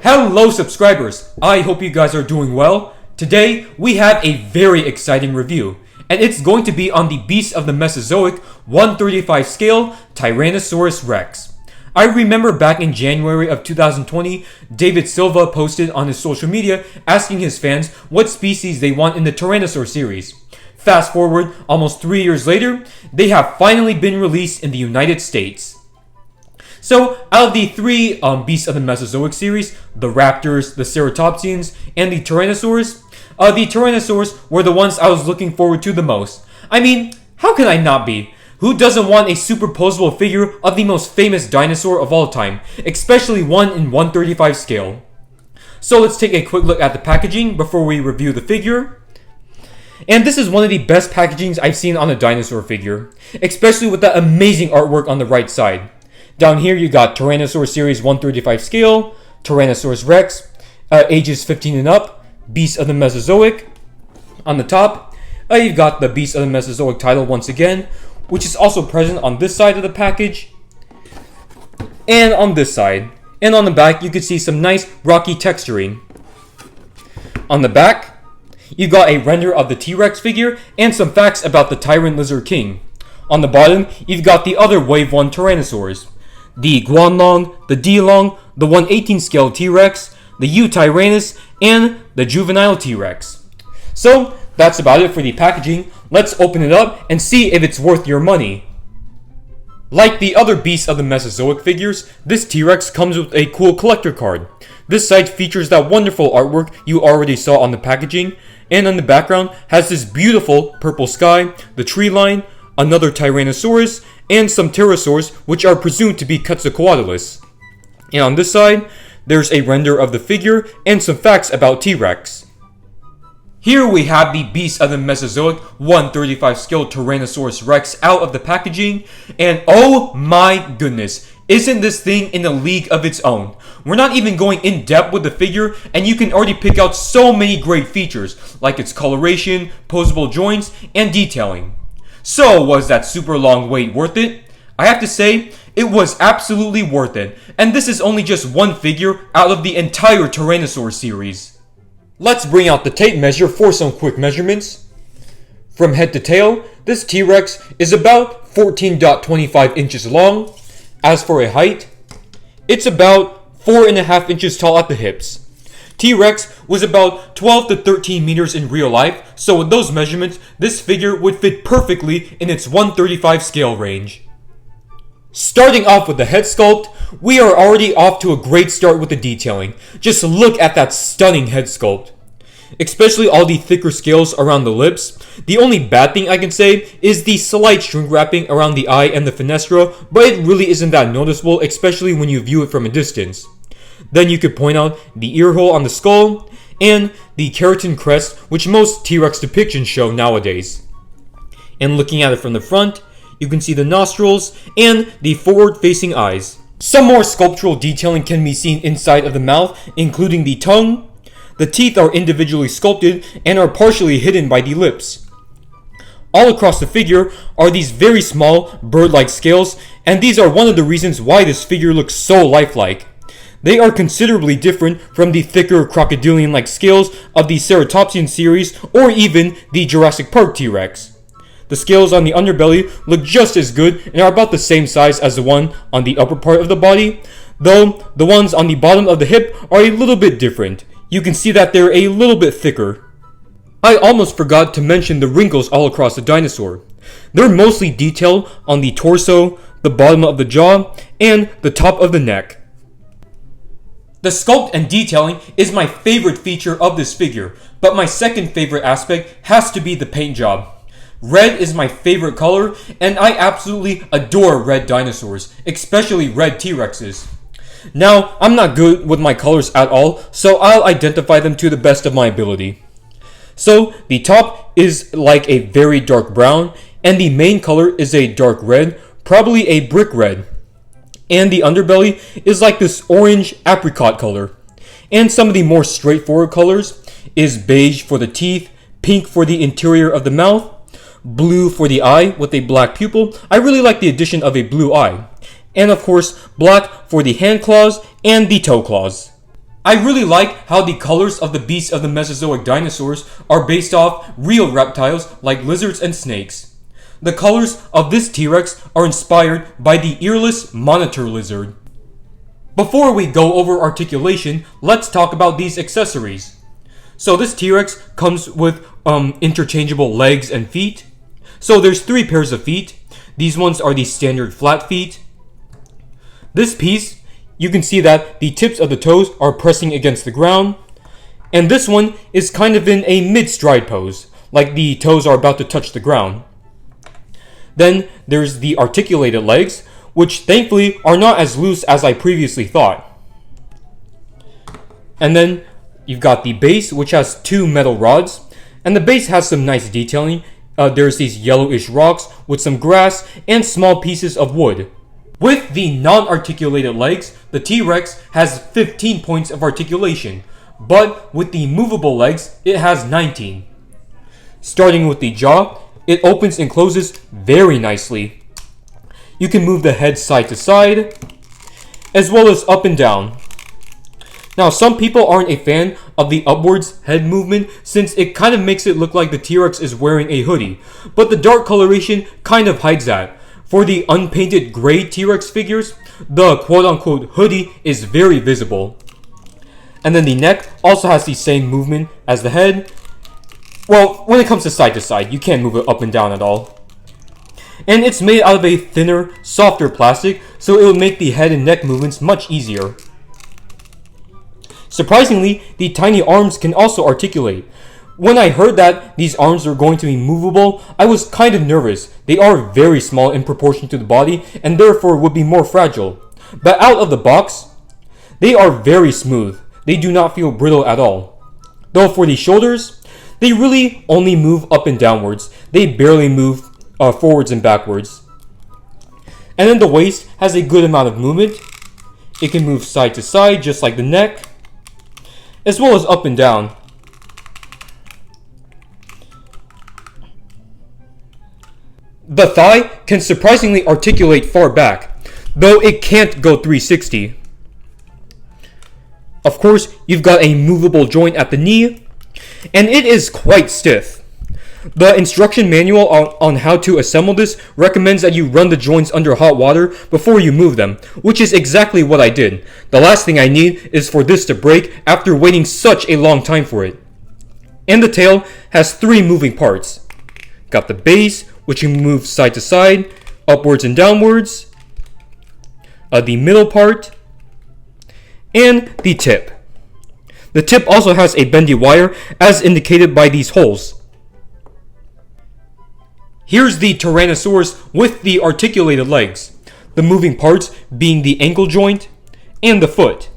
Hello subscribers, I hope you guys are doing well. Today we have a very exciting review, and it's going to be on the Beast of the Mesozoic 1/35 scale Tyrannosaurus Rex. I remember back in January of 2020, David Silva posted on his social media asking his fans what species they want in the Tyrannosaur series. Fast forward almost 3 years later, they have finally been released in the United States. So, out of the three Beasts of the Mesozoic series, the Raptors, the Ceratopsians, and the Tyrannosaurus, the Tyrannosaurs were the ones I was looking forward to the most. I mean, how can I not be? Who doesn't want a superposable figure of the most famous dinosaur of all time, especially one in 1/35 scale? So let's take a quick look at the packaging before we review the figure. And this is one of the best packagings I've seen on a dinosaur figure, especially with that amazing artwork on the right side. Down here you got Tyrannosaur Series 1/35 scale, Tyrannosaurus Rex, ages 15 and up, Beast of the Mesozoic. On the top, you've got the Beast of the Mesozoic title once again, which is also present on this side of the package, and on this side. And on the back, you can see some nice rocky texturing. On the back, you've got a render of the T-Rex figure and some facts about the Tyrant Lizard King. On the bottom, you've got the other Wave 1 Tyrannosaurs. The Guanlong, the Dilong, the 1/18 scale T-Rex, the U-Tyrannus, and the juvenile T-Rex. So, that's about it for the packaging. Let's open it up and see if it's worth your money. Like the other Beasts of the Mesozoic figures, this T-Rex comes with a cool collector card. This side features that wonderful artwork you already saw on the packaging, and on the background has this beautiful purple sky, the tree line, another Tyrannosaurus, and some pterosaurs, which are presumed to be Quetzalcoatlus. And on this side, there's a render of the figure and some facts about T-Rex. Here we have the Beast of the Mesozoic 1/35 scale Tyrannosaurus Rex out of the packaging, and oh my goodness, isn't this thing in a league of its own? We're not even going in depth with the figure, and you can already pick out so many great features, like its coloration, posable joints, and detailing. So, was that super long wait worth it? I have to say, it was absolutely worth it, and this is only just one figure out of the entire Tyrannosaur series. Let's bring out the tape measure for some quick measurements. From head to tail, this T-Rex is about 14.25 inches long. As for a height, it's about 4.5 inches tall at the hips. T-Rex was about 12 to 13 meters in real life, so with those measurements, this figure would fit perfectly in its 1/35 scale range. Starting off with the head sculpt, we are already off to a great start with the detailing. Just look at that stunning head sculpt. Especially all the thicker scales around the lips. The only bad thing I can say is the slight shrink wrapping around the eye and the fenestra, but it really isn't that noticeable, especially when you view it from a distance. Then you could point out the ear hole on the skull, and the keratin crest, which most T-Rex depictions show nowadays. And looking at it from the front, you can see the nostrils and the forward-facing eyes. Some more sculptural detailing can be seen inside of the mouth, including the tongue. The teeth are individually sculpted and are partially hidden by the lips. All across the figure are these very small, bird-like scales, and these are one of the reasons why this figure looks so lifelike. They are considerably different from the thicker crocodilian-like scales of the Ceratopsian series or even the Jurassic Park T-Rex. The scales on the underbelly look just as good and are about the same size as the one on the upper part of the body, though the ones on the bottom of the hip are a little bit different. You can see that they're a little bit thicker. I almost forgot to mention the wrinkles all across the dinosaur. They're mostly detailed on the torso, the bottom of the jaw, and the top of the neck. The sculpt and detailing is my favorite feature of this figure, but my second favorite aspect has to be the paint job. Red is my favorite color, and I absolutely adore red dinosaurs, especially red T-Rexes. Now, I'm not good with my colors at all, so I'll identify them to the best of my ability. So, the top is like a very dark brown, and the main color is a dark red, probably a brick red. And the underbelly is like this orange apricot color. And some of the more straightforward colors is beige for the teeth, pink for the interior of the mouth, blue for the eye with a black pupil. I really like the addition of a blue eye. And of course, black for the hand claws and the toe claws. I really like how the colors of the beasts of the Mesozoic dinosaurs are based off real reptiles like lizards and snakes. The colors of this T-Rex are inspired by the earless monitor lizard. Before we go over articulation, let's talk about these accessories. So this T-Rex comes with interchangeable legs and feet. So there's 3 pairs of feet. These ones are the standard flat feet. This piece, you can see that the tips of the toes are pressing against the ground. And this one is kind of in a mid-stride pose, like the toes are about to touch the ground. Then there's the articulated legs, which thankfully are not as loose as I previously thought. And then you've got the base, which has 2 metal rods. And the base has some nice detailing. There's these yellowish rocks with some grass and small pieces of wood. With the non-articulated legs, the T-Rex has 15 points of articulation, but with the movable legs, it has 19. Starting with the jaw, it opens and closes very nicely. You can move the head side to side, as well as up and down. Now, some people aren't a fan of the upwards head movement since it kind of makes it look like the T-Rex is wearing a hoodie, but the dark coloration kind of hides that. For the unpainted gray T-Rex figures, the quote-unquote hoodie is very visible. And then the neck also has the same movement as the head. Well, when it comes to side, you can't move it up and down at all. And it's made out of a thinner, softer plastic, so it will make the head and neck movements much easier. Surprisingly, the tiny arms can also articulate. When I heard that these arms were going to be movable, I was kind of nervous. They are very small in proportion to the body and therefore would be more fragile. But out of the box, they are very smooth. They do not feel brittle at all. Though for the shoulders, they really only move up and downwards. They barely move forwards and backwards. And then the waist has a good amount of movement. It can move side to side just like the neck, as well as up and down. The thigh can surprisingly articulate far back, though it can't go 360. Of course, you've got a movable joint at the knee, and it is quite stiff. The instruction manual on how to assemble this recommends that you run the joints under hot water before you move them, which is exactly what I did. The last thing I need is for this to break after waiting such a long time for it. And the tail has 3 moving parts. Got the base, which you move side to side, upwards and downwards, the middle part, and the tip. The tip also has a bendy wire, as indicated by these holes. Here's the Tyrannosaurus with the articulated legs, the moving parts being the ankle joint and the foot.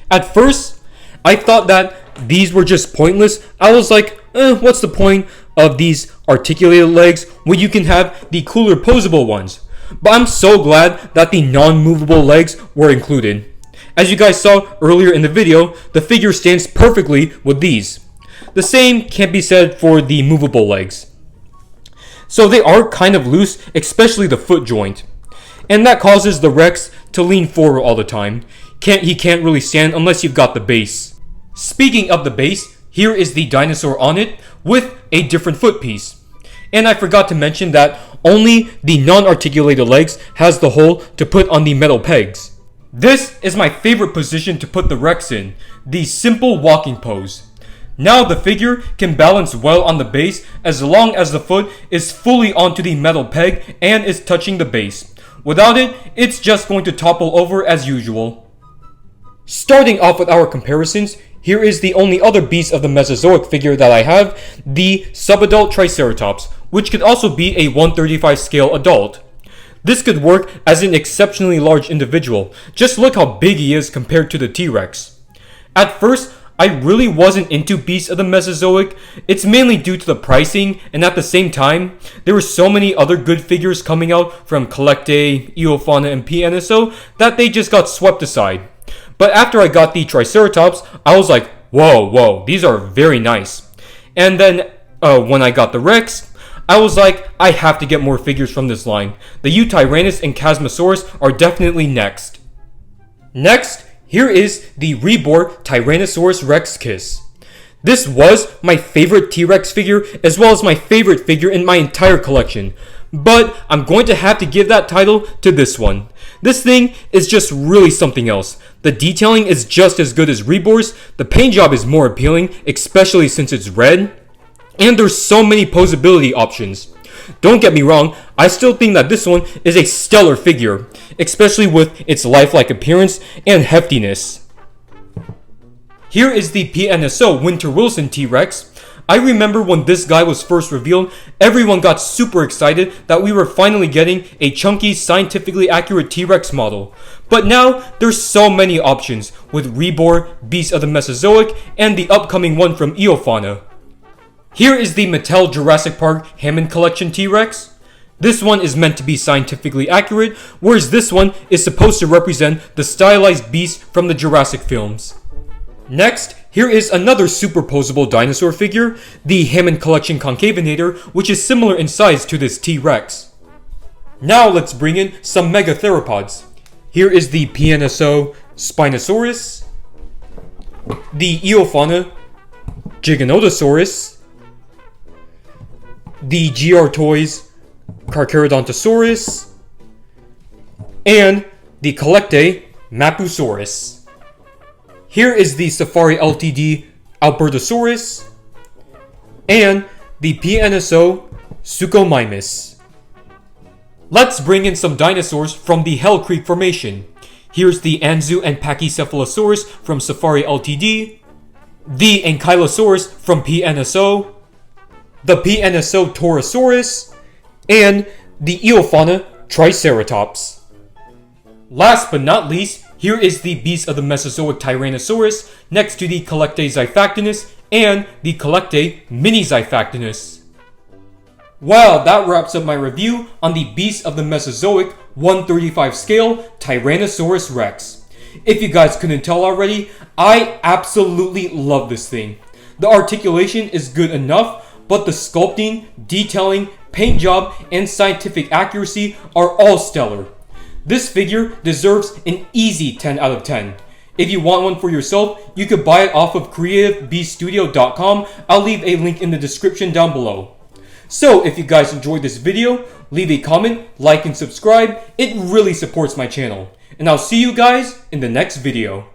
At first, I thought that these were just pointless. I was like, what's the point of these articulated legs when you can have the cooler posable ones? But I'm so glad that the non-movable legs were included. As you guys saw earlier in the video, the figure stands perfectly with these. The same can't be said for the movable legs. So they are kind of loose, especially the foot joint. And that causes the Rex to lean forward all the time. He can't really stand unless you've got the base. Speaking of the base, here is the dinosaur on it with a different foot piece. And I forgot to mention that only the non-articulated legs has the hole to put on the metal pegs. This is my favorite position to put the Rex in, the simple walking pose. Now the figure can balance well on the base as long as the foot is fully onto the metal peg and is touching the base. Without it, it's just going to topple over as usual. Starting off with our comparisons, here is the only other beast of the Mesozoic figure that I have, the subadult Triceratops, which could also be a 1/35 scale adult. This could work as an exceptionally large individual. Just look how big he is compared to the T-Rex. At first, I really wasn't into beasts of the Mesozoic. It's mainly due to the pricing, and at the same time, there were so many other good figures coming out from Collecte, Eofauna, and PNSO that they just got swept aside. But after I got the Triceratops, I was like, whoa, these are very nice. And then when I got the Rex, I was like, I have to get more figures from this line. The Utyrannus and Chasmosaurus are definitely next. Next, Here is the reborn Tyrannosaurus Rex Kiss. This was my favorite T-Rex figure as well as my favorite figure in my entire collection. But I'm going to have to give that title to this one. This thing is just really something else. The detailing is just as good as Rebor's, the paint job is more appealing, especially since it's red, and there's so many posability options. Don't get me wrong, I still think that this one is a stellar figure, especially with its lifelike appearance and heftiness. Here is the PNSO Winter Wilson T-Rex. I remember when this guy was first revealed, everyone got super excited that we were finally getting a chunky, scientifically accurate T-Rex model. But now, there's so many options with Reborn, Beast of the Mesozoic, and the upcoming one from Eofauna. Here is the Mattel Jurassic Park Hammond Collection T-Rex. This one is meant to be scientifically accurate, whereas this one is supposed to represent the stylized beast from the Jurassic films. Next, here is another superposable dinosaur figure, the Hammond Collection Concavinator, which is similar in size to this T-Rex. Now let's bring in some megatheropods. Here is the PNSO Spinosaurus, the Eofauna Giganotosaurus, the GR Toys Carcharodontosaurus, and the Collectae Mapusaurus. Here is the Safari Ltd Albertosaurus and the PNSO Suchomimus. Let's bring in some dinosaurs from the Hell Creek Formation. Here's the Anzu and Pachycephalosaurus from Safari Ltd, the Ankylosaurus from PNSO, the PNSO Torosaurus, and the Eofauna Triceratops. Last but not least, here is the Beast of the Mesozoic Tyrannosaurus next to the Collectae Xiphactinus and the Collectae Mini-Xiphactinus. Well, that wraps up my review on the Beast of the Mesozoic 1/35 scale Tyrannosaurus Rex. If you guys couldn't tell already, I absolutely love this thing. The articulation is good enough, but the sculpting, detailing, paint job, and scientific accuracy are all stellar. This figure deserves an easy 10 out of 10. If you want one for yourself, you could buy it off of creativebeaststudio.com. I'll leave a link in the description down below. So if you guys enjoyed this video, leave a comment, like, and subscribe. It really supports my channel. And I'll see you guys in the next video.